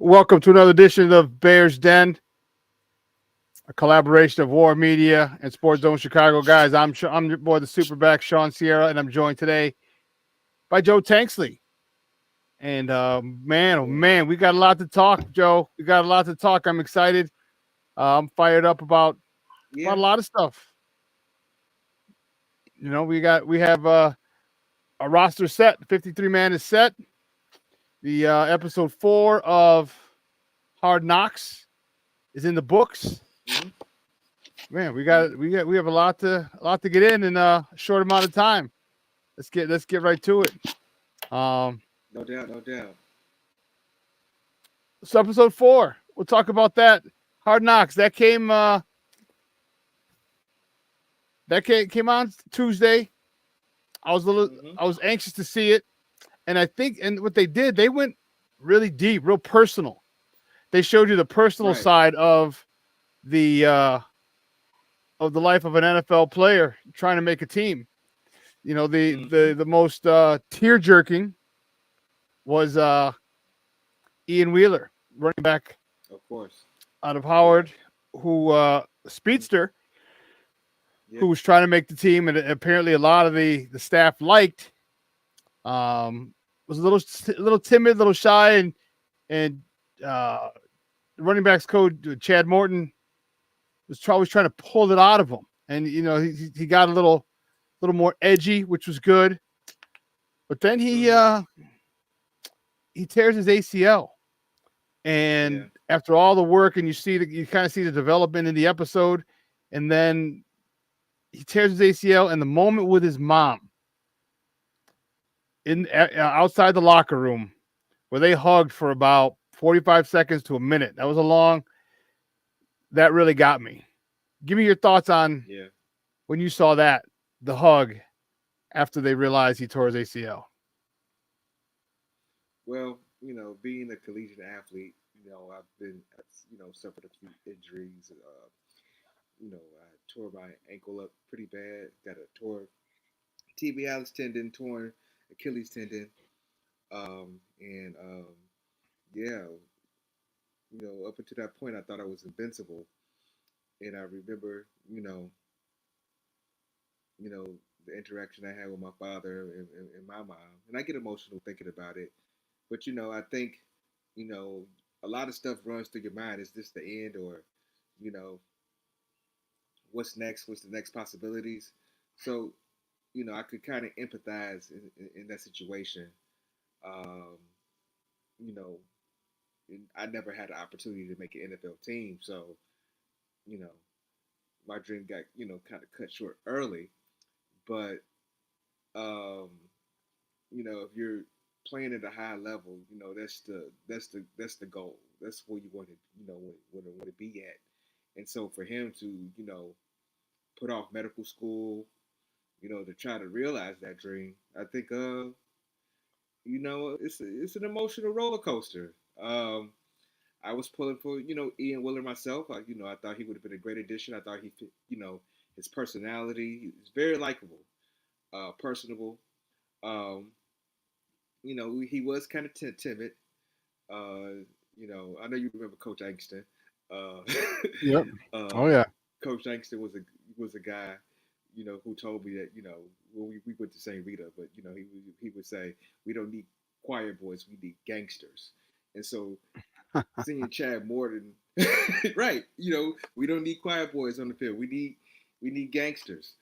Welcome to another edition of Bears Den, a collaboration of War Media and Sports Zone Chicago. Guys, I'm your boy, the SuperBack Shawn Sierra, and I'm joined today by Joe Tanksley. And man, oh man, we got a lot to talk, Joe. We got a lot to talk. I'm excited. I'm fired up about a Yeah, lot of stuff. We have a roster set. 53 man is set. The episode 4 of Hard Knocks is in the books. mhm, Man, we have a lot to get in a short amount of time. Let's get right to it. Um, no doubt, no doubt. so episode 4, we'll talk about that. Hard Knocks that came on Tuesday. Hmm. I was anxious to see it, and I think and what they did, they went really deep, real personal. They showed you the personal Right. side the of the life of an NFL player trying to make a team. You know, the most tear jerking was Ian Wheeler, running back Of course. out of Yeah. Howard, who speedster, Yeah. who was trying to make the team, and apparently a lot of the staff liked. Was a little timid, a little shy, and uh, running backs coach Chad Morton was trying to pull it out of him, and he got a little more edgy, which was good. But then Hmm. he tears his ACL. And Yeah. after all the work, and you kind of see the development in the episode, and then he tears his ACL, and the moment with his mom outside the locker room, where they hugged for about 45 seconds to a minute. That was a long. That really got me. Give me your thoughts on Yeah. when you saw the hug after they realized he tore his ACL. Well, being a collegiate athlete, I've been, suffered a few injuries. I tore my ankle up pretty bad. Got a tore tibialis tendon, torn Achilles tendon, and yeah, up until that point, I thought I was invincible. And I remember, you know, the interaction I had with my father and my mom. And I get emotional thinking about it. But, I think, you know, a lot of stuff runs through your mind. Is this the end or, you know, what's next? What's the next possibilities? So, I could kind of empathize in that situation. Um, you know, I never had the opportunity to make an NFL team. So, you know, my dream got, kind of cut short early. But, um, if you're playing at a high level, that's the goal. That's where you want to want to be at. And so for him to put off medical school, to try to realize that dream, I think it's an emotional roller coaster. I was pulling for Ian Willer myself. I thought he would have been a great addition. I thought he fit his personality. He's very likable, personable. Um, he was kind of timid. I know you remember Coach Angston. Uh, Yep. Oh um, yeah. Coach Angston was a guy, who told me that well, we went to St. Rita, but he would say we don't need choir boys, we need gangsters. And so seeing Chad Morton, right? We don't need choir boys on the field. We need gangsters.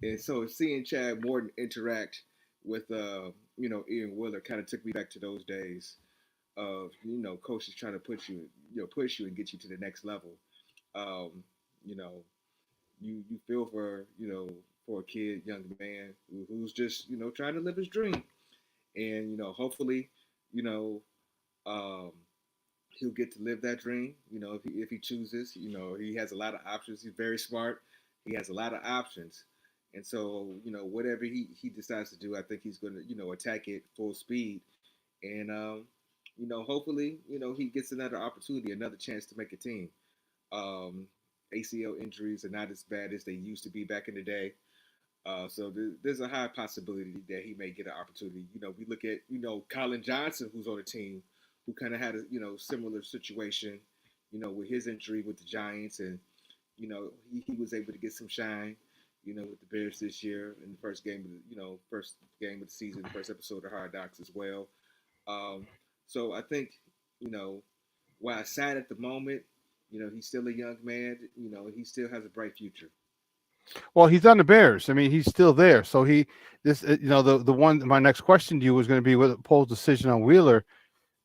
And so seeing Chad Morton interact with Ian Willer kind of took me back to those days of coaches trying to push you and get you to the next level. Um, you know, you feel for a kid, young man who's just trying to live his dream, and hopefully you know um, he'll get to live that dream. If he chooses, he has a lot of options. He's very smart. He has a lot of options. And so, whatever he decides to do, I think he's going to, attack it full speed. And, hopefully, he gets another opportunity, another chance to make a team. Um, ACL injuries are not as bad as they used to be back in the day. So there's a high possibility that he may get an opportunity. We look at, Colin Johnson, who's on the team, who kind of had a similar situation, with his injury with the Giants, and he was able to get some shine, with the Bears this year in the first game of the first game of the season, the first episode of Hard Knocks as well. Um, so I think you know while sad at the moment, he's still a young man. He still has a bright future. Well, he's on the Bears. I mean, he's still there. So the one. My next question to you was going to be with Pohl's decision on Wheeler.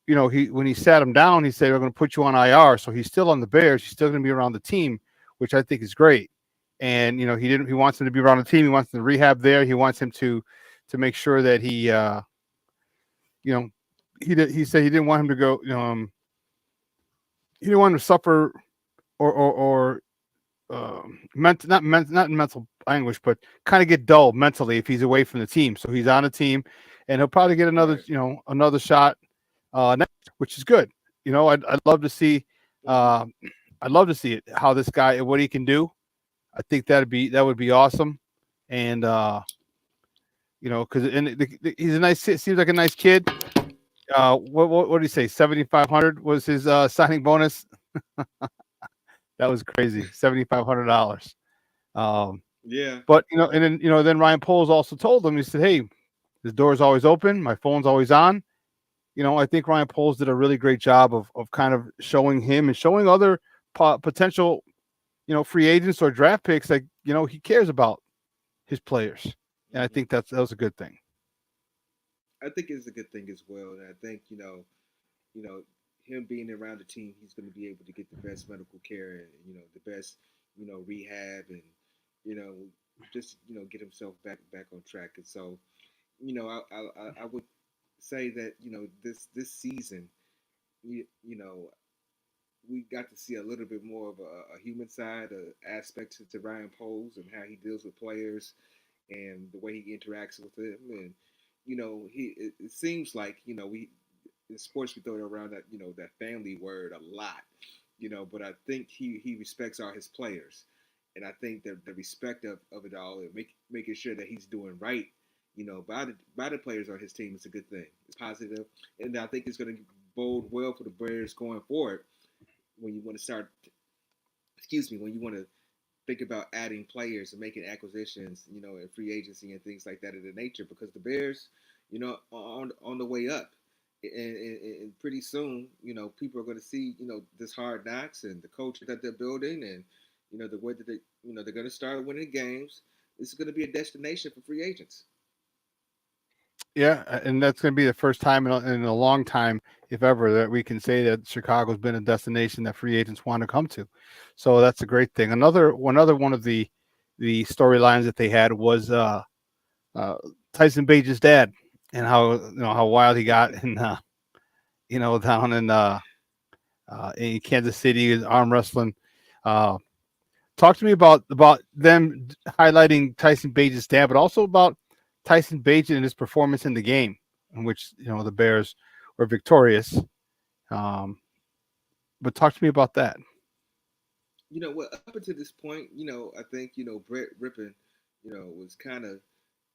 He when he sat him down, he said, "We're going to put you on IR." So he's still on the Bears. He's still going to be around the team, which I think is great. And he didn't. He wants him to be around the team. He wants him to rehab there. He wants him to make sure that you know, he said he didn't want him to go. He didn't want him to suffer or not mental anguish, but kind of get dull mentally if he's away from the team. So he's on a team, and he'll probably get another Right. another shot next year, which is good. I'd love to see Mm-hmm. uh, I'd love to see it how this guy what he can do. I think that would be awesome, and because he's a nice seems like a nice kid. What did he say? 7,500 was his signing bonus. That was crazy. $7,500. Um, Yeah. but and then then Ryan Poles also told him. He said, "Hey, this door is always open. My phone's always on." I think Ryan Poles did a really great job of kind of showing him and showing other potential free agents or draft picks like he cares about his players, and I Mm-hmm. think that was a good thing. I think it's a good thing as well, and I think you know, him being around the team, he's going to be able to get the best medical care and the best rehab and you know just get himself back on track. And so I would say that this season you know we got to see a little bit more of a human side, aspect to Ryan Poles and how he deals with players and the way he interacts with them. And it seems like we in sports we throw around that that family word a lot, but I think he respects all his players, and I think that the respect of it all and making sure that he's doing right, by the players on his team is a good thing. It's positive, and I think it's going to bode well for the Bears going forward when you want to start. Excuse me, when you want to think about adding players and making acquisitions, and free agency and things like that of the nature, because the Bears, are on the way up, and pretty soon, people are going to see, this hard knocks and the culture that they're building, and the way that they're going to start winning games. This is going to be a destination for free agents. Yeah, and that's going to be the first time in a long time, if ever, that we can say that Chicago's been a destination that free agents want to come to. So that's a great thing. One of the storylines that they had was uh, Tyson Bage's dad and how wild he got in down in Kansas City in arm wrestling. Uh, Talk to me about them highlighting Tyson Bage's dad, but also about Tyson Bage and his performance in the game, in which the Bears were victorious. Um, but talk to me about that. Well, up until this point, I think Brett Rippon, was kind of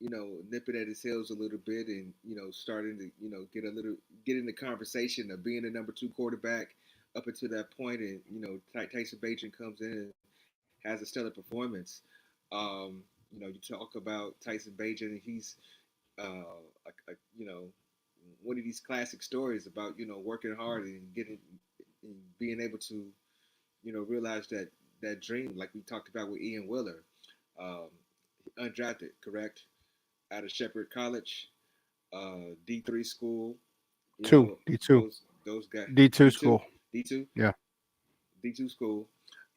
nipping at his heels a little bit, and starting to get in the conversation of being the number two quarterback up until that point, and Tyson Bagent comes in and has a stellar performance. You talk about Tyson Bagent, and he's one of these classic stories about working hard and getting and being able to realize that dream, like we talked about with Ian Wheeler, um, undrafted, correct, out of Shepherd College, D3 school. Two D two Those guys, D2 D two, school. D two, Yeah. D2 school.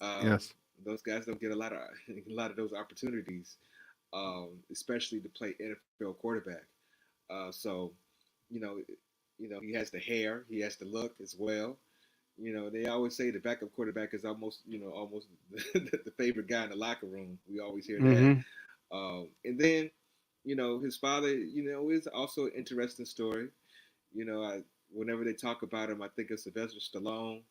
Um, Yes. those guys don't get a lot of a lot of those opportunities, especially to play NFL quarterback. So, you know, he has the hair, he has the look as well. They always say the backup quarterback is almost the favorite guy in the locker room. We always hear that. Mm-hmm. And then, his father, is also an interesting story. Whenever they talk about him, I think of Sylvester Stallone.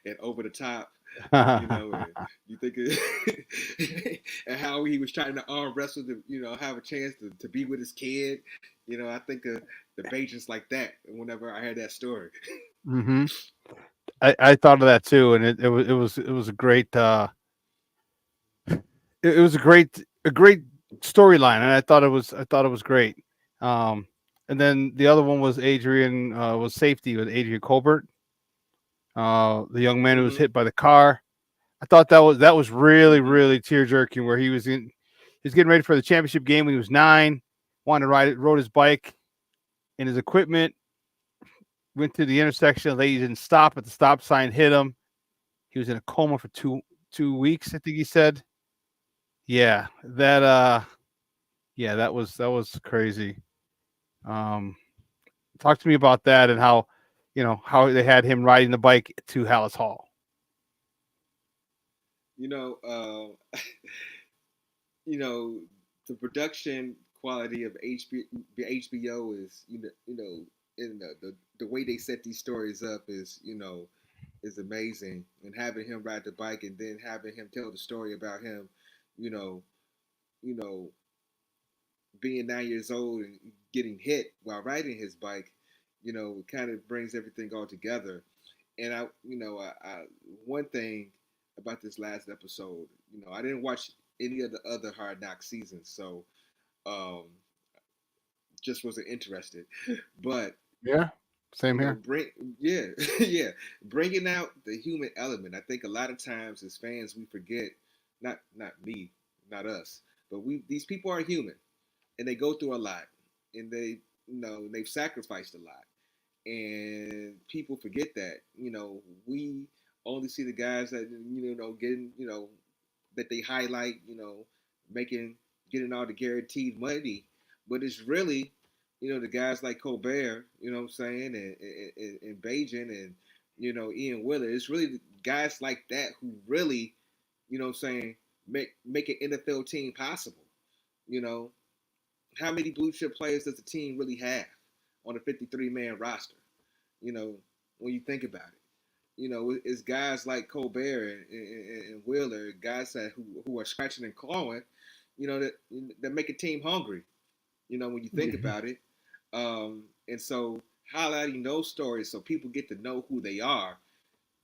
and over the top, and you think and how he was trying to arm wrestle to, have a chance to be with his kid. I think of the pages like that whenever I heard that story. hmm I thought of that too, and it was a great it was a great storyline, and I thought it was great. Um, and then the other one was Adrian was safety with Adrian Colbert, the young man who was Mm-hmm. hit by the car. I thought that was really Mm-hmm. really tear jerking, where he was getting ready for the championship game when he was 9, wanted to rode his bike, and his equipment went to the intersection. The lady didn't stop at the stop sign, hit him. He was in a coma for two weeks, I think he said. Yeah, that was crazy. Um, Talk to me about that and how they had him riding the bike to Hallis Hall. You know, you know, the production quality of HBO is, in the way they set these stories up is amazing. And having him ride the bike and then having him tell the story about him, you know, you know, being 9 years old and getting hit while riding his bike, it kind of brings everything all together. And one thing about this last episode, I didn't watch any of the other Hard Knock seasons, so um, just wasn't interested. But Yeah, same here. bring yeah, yeah, bringing out the human element. I think a lot of times as fans we forget, not me, not us, but these people are human and they go through a lot, and they've sacrificed a lot, and people forget that. We only see the guys that getting that they highlight, making getting all the guaranteed money, but it's really the guys like Colbert, what I'm saying, and Bajan and Ian Wheeler. It's really the guys like that who really, what I'm saying, make an NFL team possible. You know, how many blue chip players does the team really have on a 53-man roster? You know, when you think about it, it's guys like Colbert and Wheeler, guys who are scratching and clawing, that make a team hungry. When you think Mhm. about it, and so highlighting those stories so people get to know who they are,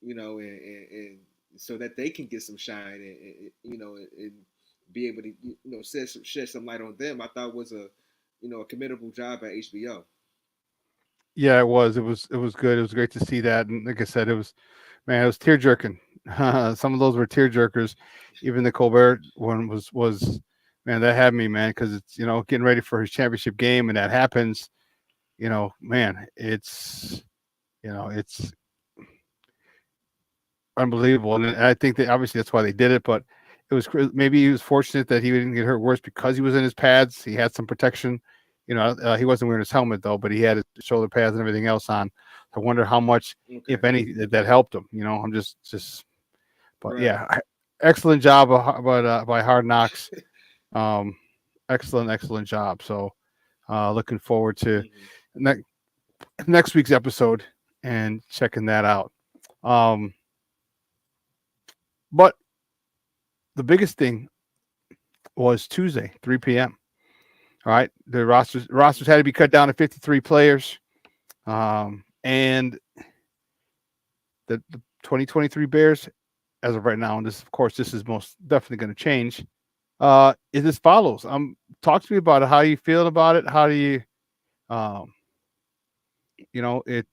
and so that they can get some shine and be able to shed some light on them. I thought was a commendable job by HBO. Yeah, it was. It was good. It was great to see that. And like I said, it was tear jerking. Some of those were tear jerkers. Even the Colbert one was man, that had me, man, because it's getting ready for his championship game, and that happens. Man, it's unbelievable. And I think that obviously that's why they did it, but maybe he was fortunate that he didn't get hurt worse because he was in his pads. He had some protection. He wasn't wearing his helmet though, but he had his shoulder pads and everything else on. I wonder how much, Okay, if any, that helped him. I'm just, but right. yeah, excellent job by Hard Knocks. Um, excellent job. So, looking forward to Mm-hmm. ne- next week's episode and checking that out. Um, but the biggest thing was Tuesday, 3 p.m. All right, the rosters Mm-hmm. had to be cut down to 53 players, and the 2023 Bears, as of right now, and this, of course, this is most definitely going to change. Is as follows. Talk to me about it. How you feel about it? How do you, um, it?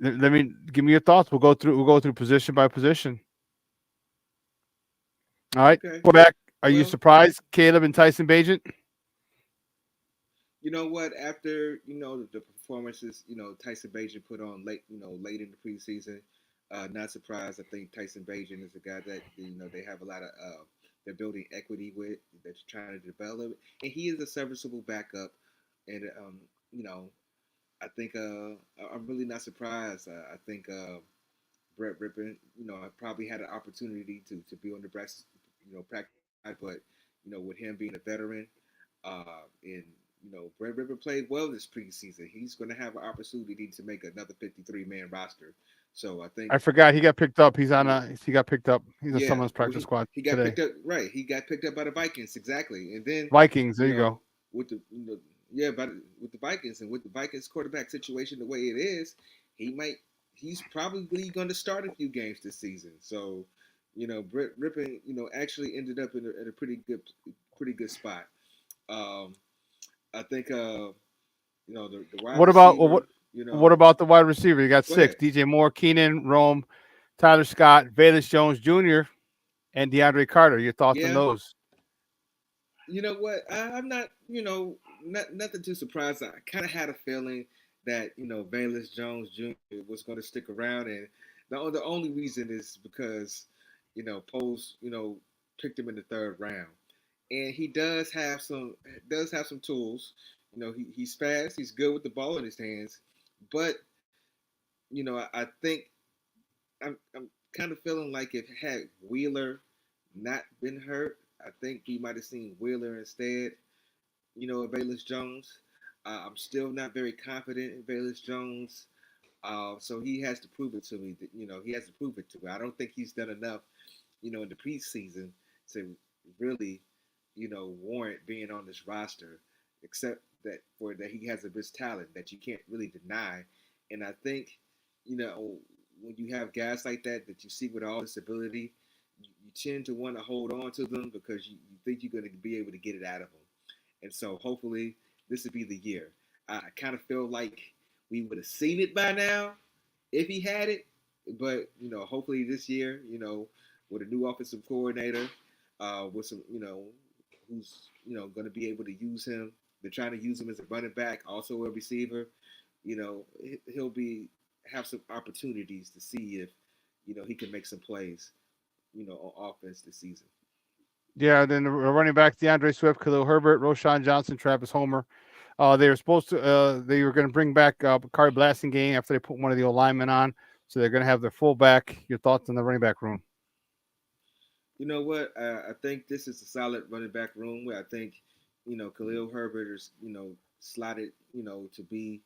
Let me give me your thoughts. We'll go through position by position. All right, Okay. quarterback. Are you Well, surprised, Caleb and Tyson Bagent? you know what? After the performances, Tyson Bagent put on late in the preseason, not surprised. I think Tyson Bagent is a guy that they have a lot of they're building equity with, that you're trying to develop, and he is a serviceable backup. And you know, I think I'm really not surprised. I think Brett Rippon, I probably had an opportunity to be on the practice, practice side, but with him being a veteran, and Brett River played well this preseason. He's going to have an opportunity to make another 53-man roster. So I think, I forgot he got picked up. He's on yeah, a. He got picked up. He's on yeah. someone's Well, practice squad he got today. picked up, right? He got picked up by the Vikings, exactly. And then, Vikings. There you you know, go. with the yeah, but with the Vikings and with the Vikings quarterback situation the way it is, he might he's probably going to start a few games this season. So, Brett Rippon, actually ended up in a pretty good spot. Um, I think the wide What about receiver, what about the wide receiver? You got go six: ahead. DJ Moore, Keenan, Rome, Tyler Scott, Velus Jones Jr., and DeAndre Carter. Your thoughts on Yeah, those? you know what? I'm not, nothing too surprised. I kind of had a feeling that Velus Jones Jr. was going to stick around, and the only reason is because Post picked him in the third round, and he does have some tools. He's fast. He's good with the ball in his hands, but I think I'm kind of feeling like if had Wheeler not been hurt, I think we might have seen Wheeler instead. Of Velus Jones. I'm still not very confident in Velus Jones. So he has to prove it to me. That, he has to prove it to me. I don't think he's done enough, in the preseason to really, warrant being on this roster. Except that he has a bit talent that you can't really deny. And I think, when you have guys like that you see with all this ability, you tend to want to hold on to them because you think you're going to be able to get it out of them. And so hopefully this would be the year. I kind of feel like we would have seen it by now if he had it. But, hopefully this year, with a new offensive coordinator, with some, who's, going to be able to use him. They're trying to use him as a running back, also a receiver. He'll have some opportunities to see if, he can make some plays, on offense this season. Yeah. Then the running back: DeAndre Swift, Khalil Herbert, Roshan Johnson, Travis Homer. They were supposed to. They were going to bring back Bakari Blasting game after they put one of the linemen on. So they're going to have their fullback. Your thoughts on the running back room? You know what? I think this is a solid running back room where I think, Khalil Herbert is, slotted, to be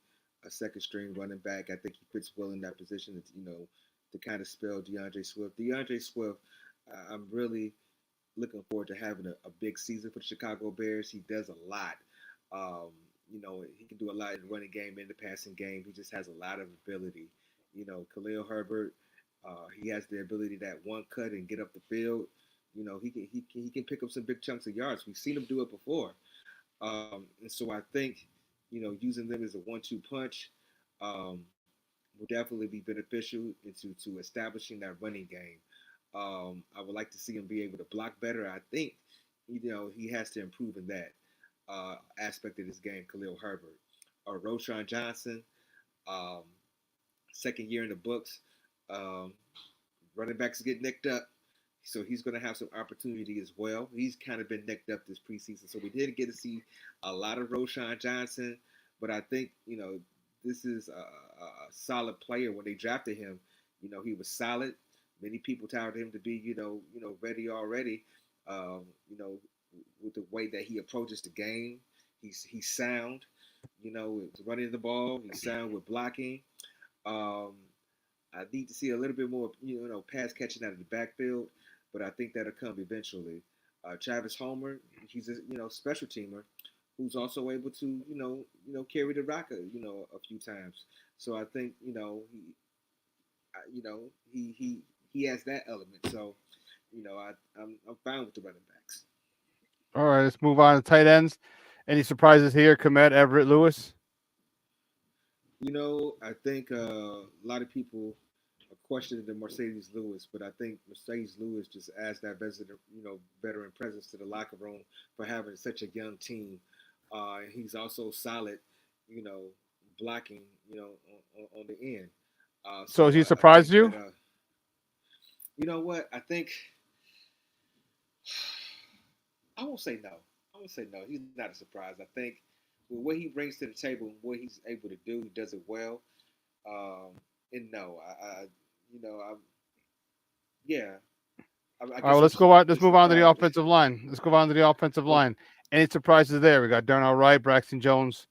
a second string running back. I think he fits well in that position, to kind of spell DeAndre Swift. DeAndre Swift, I'm really looking forward to having a big season for the Chicago Bears. He does a lot. He can do a lot in the running game and the passing game. He just has a lot of ability. Khalil Herbert, he has the ability that one cut and get up the field. He can pick up some big chunks of yards. We've seen him do it before. And so I think, using them as a 1-2 punch um, will definitely be beneficial to establishing that running game. I would like to see him be able to block better. I think, he has to improve in that aspect of his game. Khalil Herbert, Roshan Johnson, um, second year in the books. Um, Running backs get nicked up, so he's going to have some opportunity as well. He's kind of been nicked up this preseason, so we didn't get to see a lot of Roshan Johnson, but I think this is a solid player. When they drafted him, he was solid. Many people touted him to be ready already. Um, you know, with the way that he approaches the game, he's sound. With running the ball, he's sound with blocking. Um, I need to see a little bit more, pass catching out of the backfield, but I think that'll come eventually. Travis Homer, he's a special teamer who's also able to carry the rock a few times. So I think he has that element. So I'm fine with the running backs. All right, let's move on to tight ends. Any surprises here? Komet, Everett, Lewis. I think a lot of people are questioning the Mercedes Lewis, but I think Mercedes Lewis just adds that veteran presence to the locker room for having such a young team. He's also solid, you know, blocking, on the end. So has So he I surprised think you? that, you know what? I think I won't say no. I won't say no. He's not a surprise. I think with what he brings to the table and what he's able to do, he does it well. And no, I yeah, I All right, guess well, I'm let's go on. Let's just move on to the surprised. offensive line. Let's go on to the offensive Oh, line. Any surprises there? We got Darnell Wright, Braxton Jones,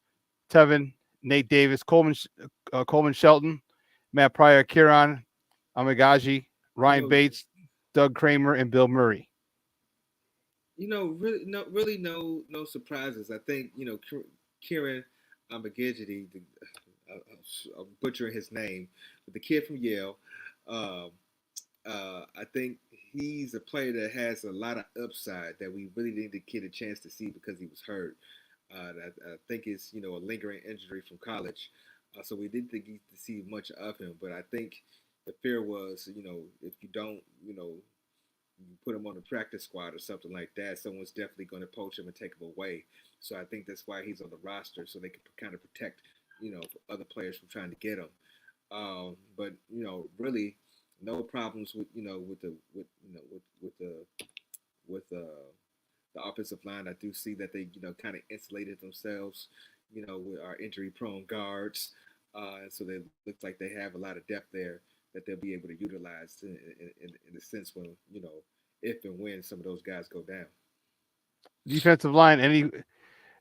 Tevin, Nate Davis, Coleman Shelton, Matt Pryor, Kieran Amagaji, You Ryan know, Bates, Doug Kramer, and Bill Murray. really no surprises. I think Kieran Amagidgety, I'm butchering his name, but the kid from Yale. Um, I think he's a player that has a lot of upside that we really didn't get a chance to see because he was hurt. I think it's a lingering injury from college, so we didn't think to see much of him. But I think the fear was, if you don't, you put him on the practice squad or something like that, someone's definitely going to poach him and take him away. So I think that's why he's on the roster, so they can kind of protect, other players from trying to get him. But really, no problems with with the offensive line. I do see that they kind of insulated themselves, with our injury prone guards, and so they looks like they have a lot of depth there that they'll be able to utilize in a sense when if and when some of those guys go down. Defensive line,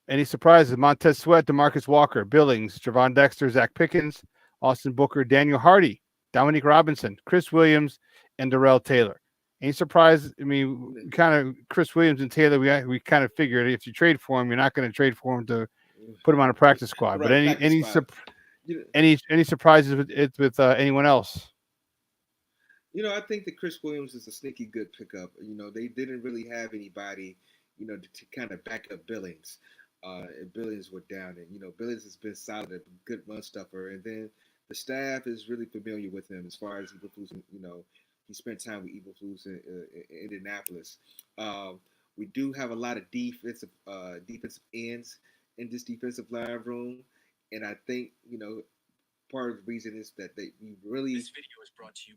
any surprises? Montez Sweat, DeMarcus Walker, Billings, Javon Dexter, Zach Pickens, Austin Booker, Daniel Hardy, Dominique Robinson, Chris Williams, and Darrell Taylor. Any surprise? I mean, kind of Chris Williams and Taylor. We kind of figured if you trade for him, you're not going to trade for him to put him on a practice squad. But Right, practice squad. any surprises with anyone else? I think that Chris Williams is a sneaky good pickup. They didn't really have anybody, to kind of back up Billings. And Billings were down, and Billings has been solid, a good run stuffer, and then the staff is really familiar with him as far as Eberflus. He spent time with Eberflus in Indianapolis. We do have a lot of defensive ends in this defensive line room, and I think part of the reason is that we really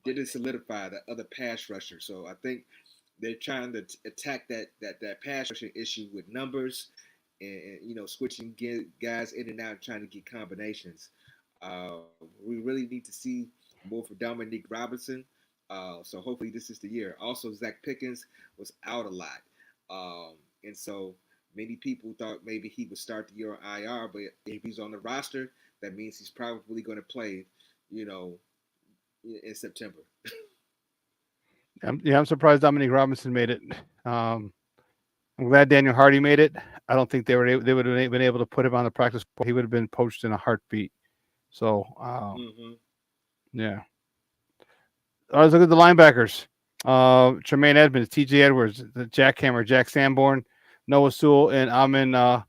didn't solidify the other pass rusher. So I think they're trying to attack that pass rushing issue with numbers and switching guys in and out, trying to get combinations. We really need to see more for Dominique Robinson. So hopefully this is the year. Also, Zach Pickens was out a lot, and so many people thought maybe he would start the year on IR, but if he's on the roster, that means he's probably going to play, in September. I'm surprised Dominique Robinson made it. I'm glad Daniel Hardy made it. I don't think they would have been able to put him on the practice squad. He would have been poached in a heartbeat. So yeah. Let's look at the linebackers. Tremaine Edmonds, T.J. Edwards, the Jackhammer, Jack Sanborn, Noah Sewell, and Amin Ogbon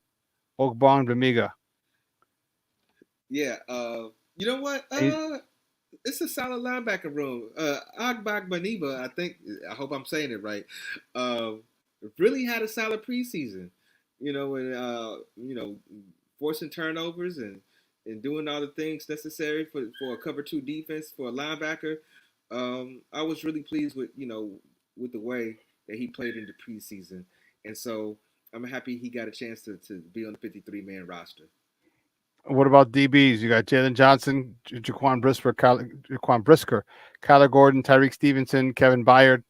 Bamiga. Yeah. You know what? It's a solid linebacker room. Agbag Baniba, I hope I'm saying it right. Really had a solid preseason. And forcing turnovers and doing all the things necessary for a cover two defense for a linebacker. I was really pleased with the way that he played in the preseason, and so I'm happy he got a chance to be on the 53-man roster. What about DBs? You got Jalen Johnson, Jaquan Brisker, Kyler Gordon, Tyreek Stevenson, Kevin Byard,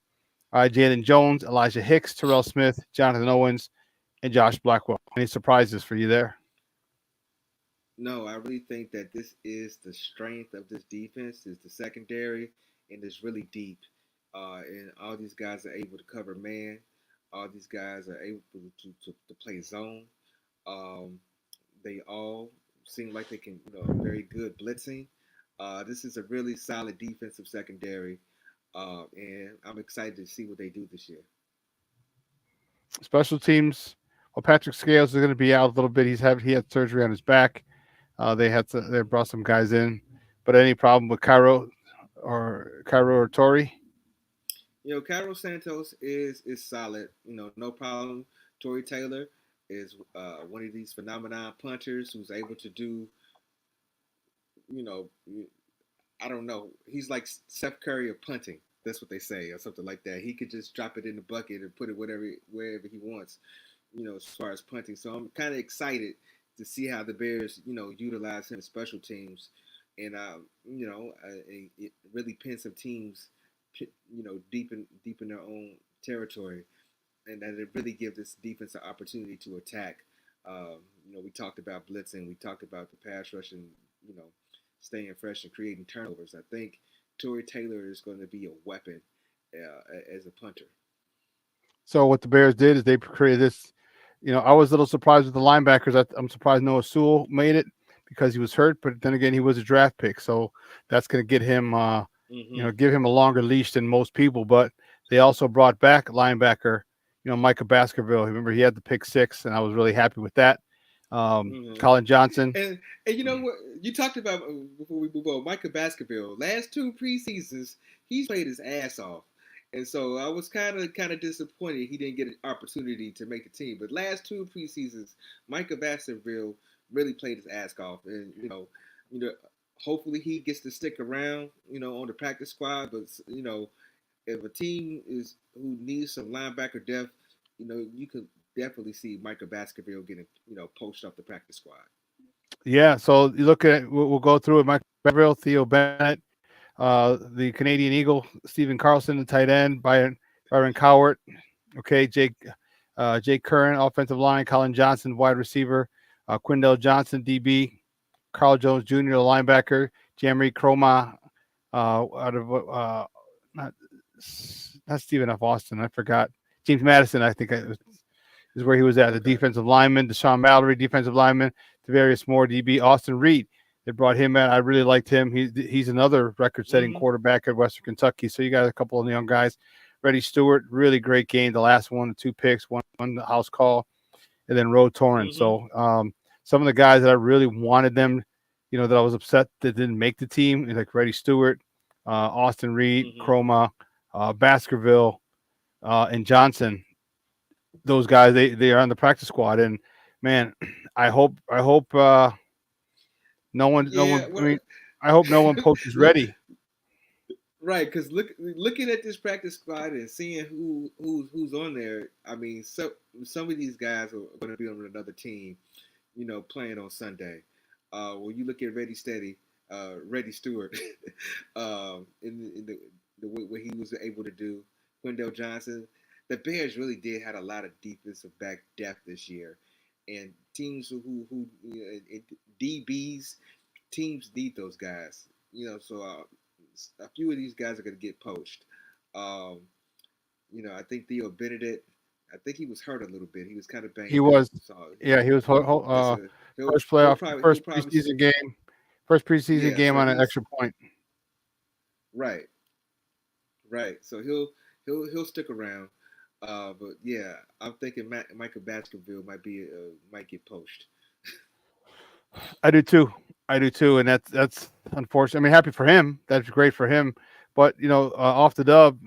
Jalen Jones, Elijah Hicks, Terrell Smith, Jonathan Owens, and Josh Blackwell. Any surprises for you there? No, I really think that this is the strength of this defense is the secondary, and it's really deep. And all these guys are able to cover man. All these guys are able to play zone. Um, they all seem like they can, very good blitzing. This is a really solid defensive secondary, and I'm excited to see what they do this year. Special teams. Well, Patrick Scales is going to be out a little bit. He had surgery on his back. They brought some guys in, but any problem with Cairo or Tori? Cairo Santos is solid. No problem. Tory Taylor is one of these phenomenon punchers who's able to do, you know, I don't know. He's like Steph Curry of punting. That's what they say, or something like that. He could just drop it in the bucket and put it wherever he wants. As far as punting. So I'm kind of excited to see how the Bears, utilize him in special teams, and it really pin some teams, deep in their own territory. and that it really gives this defense an opportunity to attack. We talked about blitzing, we talked about the pass rush, and you know, staying fresh and creating turnovers. I think Torrey Taylor is going to be a weapon as a punter. So what the Bears did is they created this. I was a little surprised with the linebackers. I'm surprised Noah Sewell made it because he was hurt, but then again, he was a draft pick, so that's going to get him, Mm-hmm. give him a longer leash than most people. But they also brought back linebacker, Micah Baskerville. Remember, he had the pick six, and I was really happy with that. Mm-hmm. Colin Johnson. And you know what you talked about before we move on, Micah Baskerville. Last two preseasons, he's played his ass off, and so I was kind of disappointed he didn't get an opportunity to make the team. But last two preseasons, Micah Baskerville really played his ass off, and hopefully he gets to stick around, on the practice squad. But if a team is who needs some linebacker depth, you can definitely see Micah Baskerville getting, poached off the practice squad. Yeah, so you look at we'll go through it. Mike Beverell, Theo Bennett, the Canadian Eagle, Stephen Carlson, the tight end, Byron Cowart, okay, Jake Curran, offensive line, Colin Johnson, wide receiver, Quindell Johnson, DB, Carl Jones Jr., the linebacker, Jamari Croma, out of not not Stephen F. Austin, I forgot. James Madison, I think is where he was at. The Okay. defensive lineman, Deshaun Mallory, defensive lineman, Devarius Moore, DB, Austin Reed. They brought him in. I really liked him. He's another record-setting Mm-hmm. quarterback at Western Kentucky. So you got a couple of young guys. Reddy Stewart, really great game. The last one, 2 picks, one house call, and then Roe Torrance. Mm-hmm. So some of the guys that I really wanted them, that I was upset that didn't make the team, like Reddy Stewart, Austin Reed, Mm-hmm. Croma, Baskerville, and Johnson. Those guys, they are on the practice squad, and man, I hope no one no Yeah. one. I mean, I hope no one poaches Look, ready. right, because looking at this practice squad and seeing who's on there, I mean, some of these guys are going to be on another team, playing on Sunday. When you look at Reddy Stewart, in the what he was able to do, Quindell Johnson, the Bears really did had a lot of defensive back depth this year, and teams who DBs teams need those guys. So a few of these guys are going to get poached. Um, I think Theo Benedict. I think he was hurt a little bit. He was kind of He banged up. was, So yeah, he was it's a first he'll playoff, probably he'll first probably preseason game, first preseason yeah. game So on an he's extra point. right, right. So he'll stick around. But yeah, I'm thinking Michael Baskerville might get poached. I do too. I do too, and that's unfortunate. I mean, happy for him. That's great for him. But off the dub.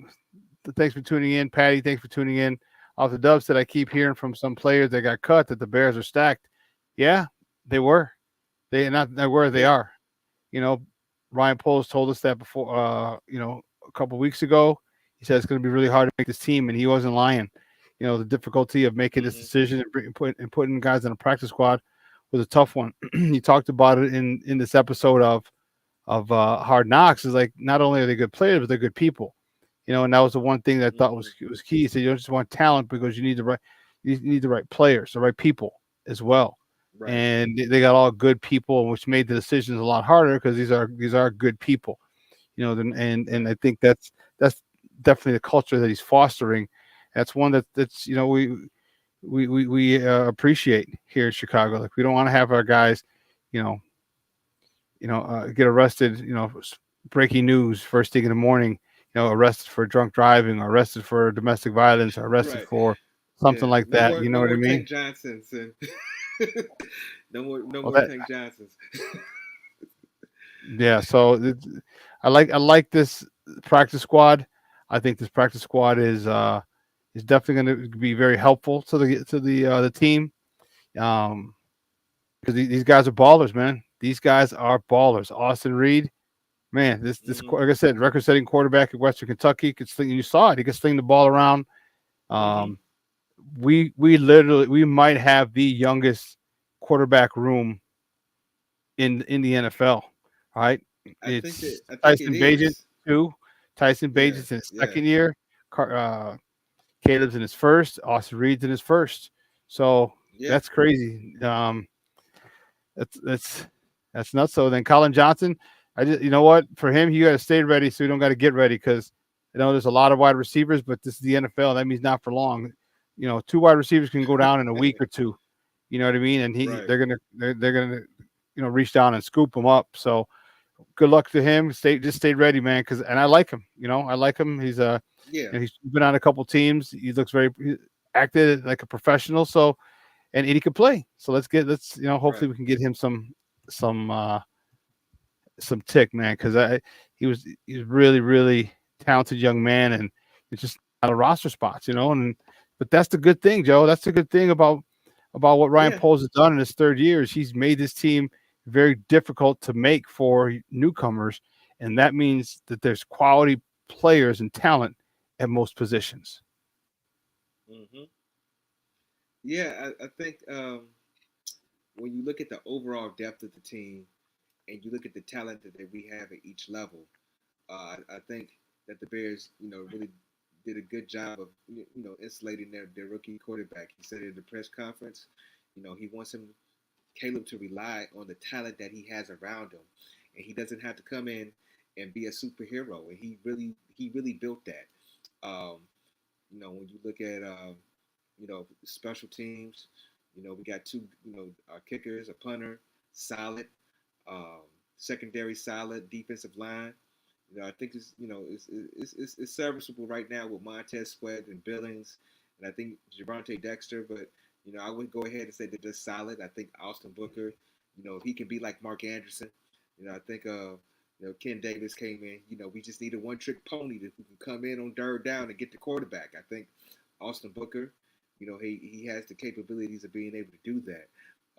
Thanks for tuning in, Patty. Thanks for tuning in. Off the dub said I keep hearing from some players that got cut that the Bears are stacked. Yeah, they were. They were. They Yeah. are. You know, Ryan Poles told us that before. A couple of weeks ago. He said it's going to be really hard to make this team, and he wasn't lying. The difficulty of making this Mm-hmm. decision and putting guys on a practice squad was a tough one. He talked about it in this episode of Hard Knocks. Is like not only are they good players, but they're good people. And that was the one thing that I thought Mm-hmm. was key. So you don't just want talent because you need the right players, the right people as well. Right. And they got all good people, which made the decisions a lot harder because these are good people. And Right. I think that's definitely the culture that he's fostering. That's one that's we appreciate here in Chicago. Like we don't want to have our guys, you know, get arrested. Breaking news first thing in the morning. Arrested for drunk driving, or arrested for domestic violence, or arrested Right. for Yeah. something like that. You know No what I more mean? Tank Johnsons and no Well, more Tank Johnsons. yeah. So I like this practice squad. I think this practice squad is definitely going to be very helpful to the team. Um, because these guys are ballers, man. These guys are ballers. Austin Reed, man, this Mm-hmm. like I said, record-setting quarterback at Western Kentucky could sling. You saw it. He could sling the ball around. Mm-hmm. Um, we might have the youngest quarterback room in the NFL. Right? I think it Tyson Bagent is. too. Tyson Yeah. Bagent's in his Yeah. second year. Caleb's in his first. Austin Reed's in his first. So Yeah, that's crazy. That's that's nuts. So then Colin Johnson, I just you know what for him, you got to stay ready so you don't got to get ready because I know there's a lot of wide receivers, but this is the NFL. That means not for long. Two wide receivers can go down in a week or two. You know what I mean? And right. they're gonna reach down and scoop him up. So good luck to him. Stay ready, man. And I like him. I like him. Yeah, He's been on a couple teams. He looks he acted like a professional. So and he can play. So right. hopefully we can get him some some tick, man, because he's really really talented young man, and it's just not a roster spots, and but that's the good thing, Joe. That's the good thing about what Ryan Yeah. Poles has done in his third year is he's made this team very difficult to make for newcomers, and that means that there's quality players and talent at most positions. Hmm. Yeah, I think when you look at the overall depth of the team and you look at the talent that we have at each level, I think that the Bears, really did a good job of, insulating their rookie quarterback. He said at the press conference, he wants Caleb to rely on the talent that he has around him, and he doesn't have to come in and be a superhero. And he really built that. Um, when you look at special teams, we got two, our kickers, a punter, solid, um, secondary solid, defensive line. I think it's serviceable right now with Montez Sweat and Billings, and I think Gervonta Dexter. But I would go ahead and say that they're solid. I think Austin Booker, if he can be like Mark Anderson, I think Ken Davis came in. We just need a one-trick pony that who can come in on third down and get the quarterback. I think Austin Booker, he has the capabilities of being able to do that.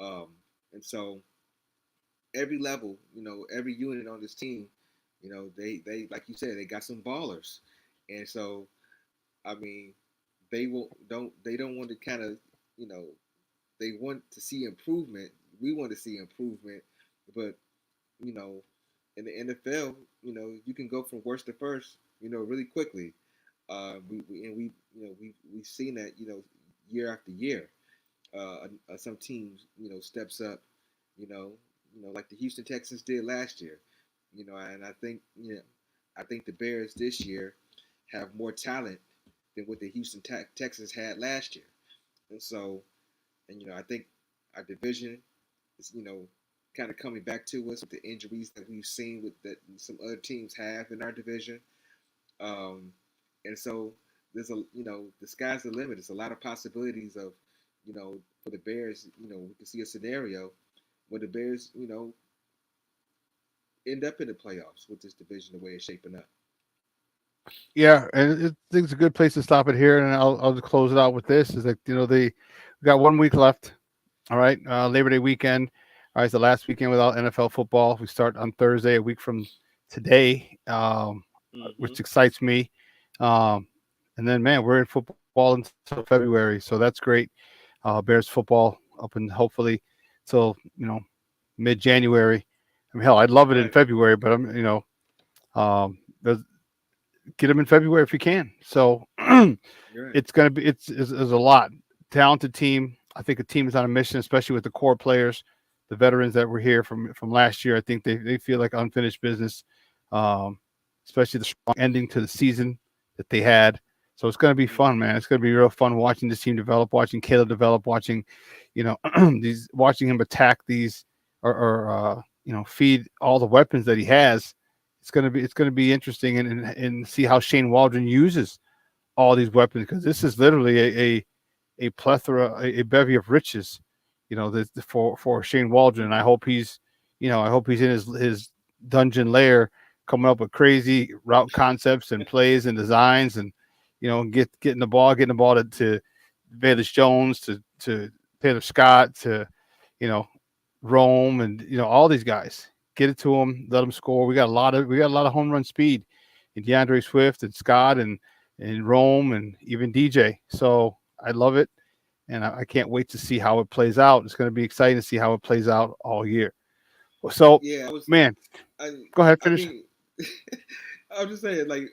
Um, and so every level, every unit on this team, they like you said, they got some ballers, and so I mean, they don't want to kind of, you know, they want to see improvement. We want to see improvement, but you know, in the NFL, you can go from worst to first, really quickly. We've seen that, year after year. Some teams, steps up, you know, like the Houston Texans did last year, and I think the Bears this year have more talent than what the Houston Texans had last year, and so, and I think our division is, kind of coming back to us with the injuries that we've seen with that some other teams have in our division. Um, and so the sky's the limit. There's a lot of possibilities of, for the Bears. We can see a scenario where the Bears, end up in the playoffs with this division the way it's shaping up. Yeah, and I think it's a good place to stop it here, and I'll just close it out with this: is that we got 1 week left. All right, Labor Day weekend. All right, it's the last weekend without NFL football. We start on Thursday, a week from today, Mm-hmm. which excites me. Um, and then, man, we're in football until February, so that's great. Bears football up and hopefully till mid January. I mean, hell, I'd love it in Right. February, but there's get them in February if you can. So You're right. it's gonna be it's a lot talented team. I think the team is on a mission, especially with the core players, the veterans that were here from last year. I think they feel like unfinished business, um, especially the strong ending to the season that they had. So it's going to be fun, Mm-hmm. man. It's going to be real fun watching this team develop, watching Caleb develop, watching, watching him attack these or feed all the weapons that he has. It's going to be interesting and see how Shane Waldron uses all these weapons because this is literally a plethora, a bevy of riches, for Shane Waldron. And I hope he's in his dungeon lair coming up with crazy route concepts and plays and designs and getting the ball to Bayless Jones to Taylor Scott to you know Rome and all these guys. Get it to them, let them score. We got a lot of home run speed in DeAndre Swift and Scott and Rome and even DJ. So I love it, and I can't wait to see how it plays out. It's going to be exciting to see how it plays out all year. So, Yeah, I was. man, I. go ahead, I finish. mean, I was just saying, like,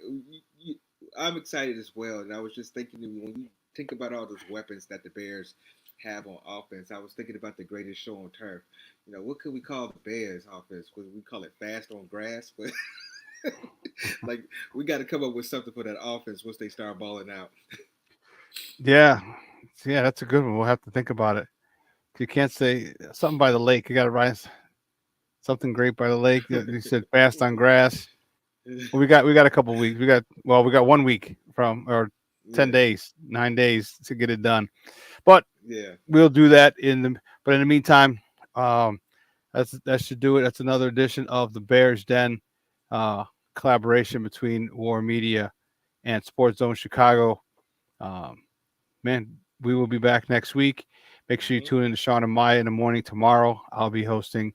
I'm excited as well. And I was just thinking when you think about all those weapons that the Bears have on offense, I was thinking about the greatest show on turf. What could we call the Bears offense? Would we call it fast on grass? But like we got to come up with something for that offense once they start balling out. Yeah, yeah, that's a good one. We'll have to think about it. You can't say something by the lake. You got to write something great by the lake. You said fast on grass. Well, we got a couple weeks. We got 1 week or 10 Yeah, days, 9 days to get it done. But yeah, we'll do that but in the meantime, that should do it. That's another edition of the Bears Den uh, collaboration between War Media and Sports Zone Chicago. Um, man, we will be back next week. Make sure you hmm tune in to Sean and Maya in the morning tomorrow. I'll be hosting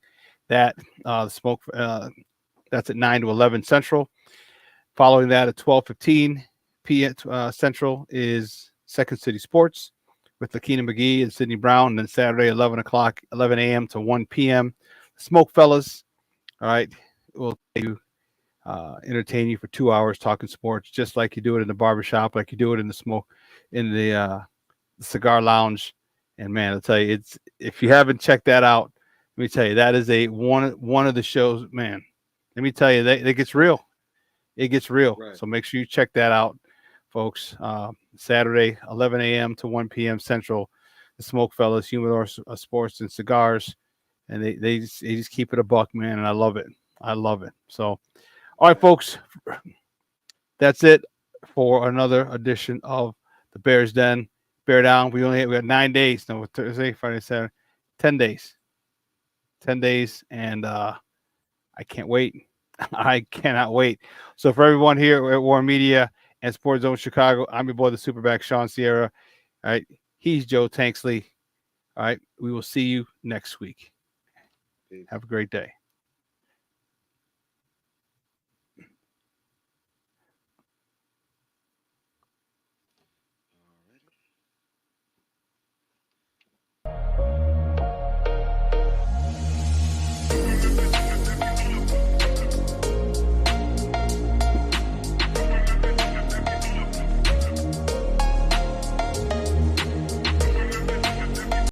that. The smoke. That's at 9 to 11 Central. Following that at 12:15 p.m. Central is Second City Sports with Lakina McGee and Sidney Brown. And then Saturday, 11 a.m. to 1 p.m. Smoke Fellas. All right. We'll entertain you for 2 hours talking sports, just like you do it in the barbershop, like you do it in the cigar lounge. And man, I'll tell you, if you haven't checked that out, let me tell you, that is one of the shows, man. Let me tell you, it gets real. It gets real. right. So make sure you check that out, folks. Saturday, 11 a.m. to 1 p.m. Central. The Smoke Fellas, Humidor Sports and Cigars, and they just keep it a buck, man. And I love it. I love it. So, all right, folks, that's it for another edition of the Bears Den. Bear down. We got 9 days. No, Thursday, Friday, Saturday, 10 days. 10 days, and I can't wait. I cannot wait. So for everyone here at War Media and Sports Zone Chicago, I'm your boy, the Superback Shawn Sierra. All right. He's Joe Tanksley. All right. We will see you next week. Peace. Have a great day.